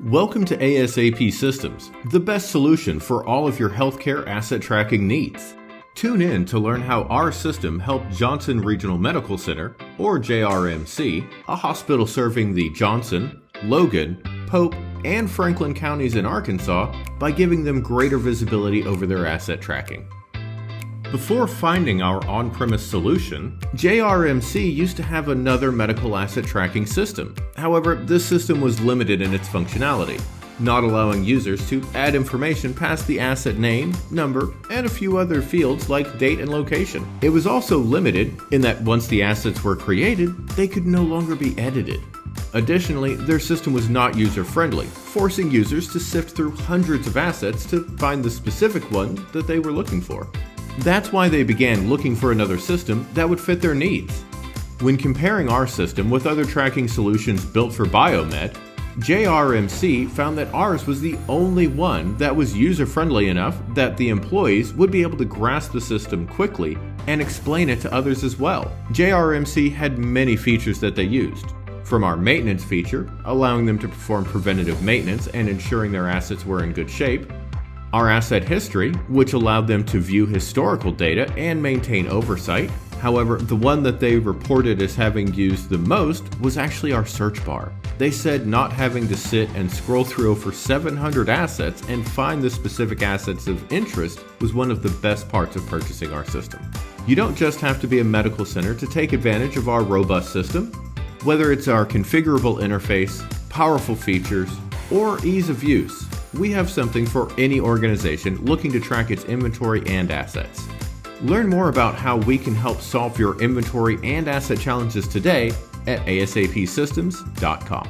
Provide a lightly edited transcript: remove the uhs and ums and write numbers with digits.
Welcome to ASAP Systems, the best solution for all of your healthcare asset tracking needs. Tune in to learn how our system helped Johnson Regional Medical Center, or JRMC, a hospital serving the Johnson, Logan, Pope, and Franklin counties in Arkansas by giving them greater visibility over their asset tracking. Before finding our on-premise solution, JRMC used to have another medical asset tracking system. However, this system was limited in its functionality, not allowing users to add information past the asset name, number, and a few other fields like date and location. It was also limited in that once the assets were created, they could no longer be edited. Additionally, their system was not user-friendly, forcing users to sift through hundreds of assets to find the specific one that they were looking for. That's why they began looking for another system that would fit their needs. When comparing our system with other tracking solutions built for biomed, JRMC found that ours was the only one that was user-friendly enough that the employees would be able to grasp the system quickly and explain it to others as well. JRMC had many features that they used, from our maintenance feature, allowing them to perform preventative maintenance and ensuring their assets were in good shape, our asset history, which allowed them to view historical data and maintain oversight. However, the one that they reported as having used the most was actually our search bar. They said not having to sit and scroll through over 700 assets and find the specific assets of interest was one of the best parts of purchasing our system. You don't just have to be a medical center to take advantage of our robust system. Whether it's our configurable interface, powerful features, or ease of use, we have something for any organization looking to track its inventory and assets. Learn more about how we can help solve your inventory and asset challenges today at asapsystems.com.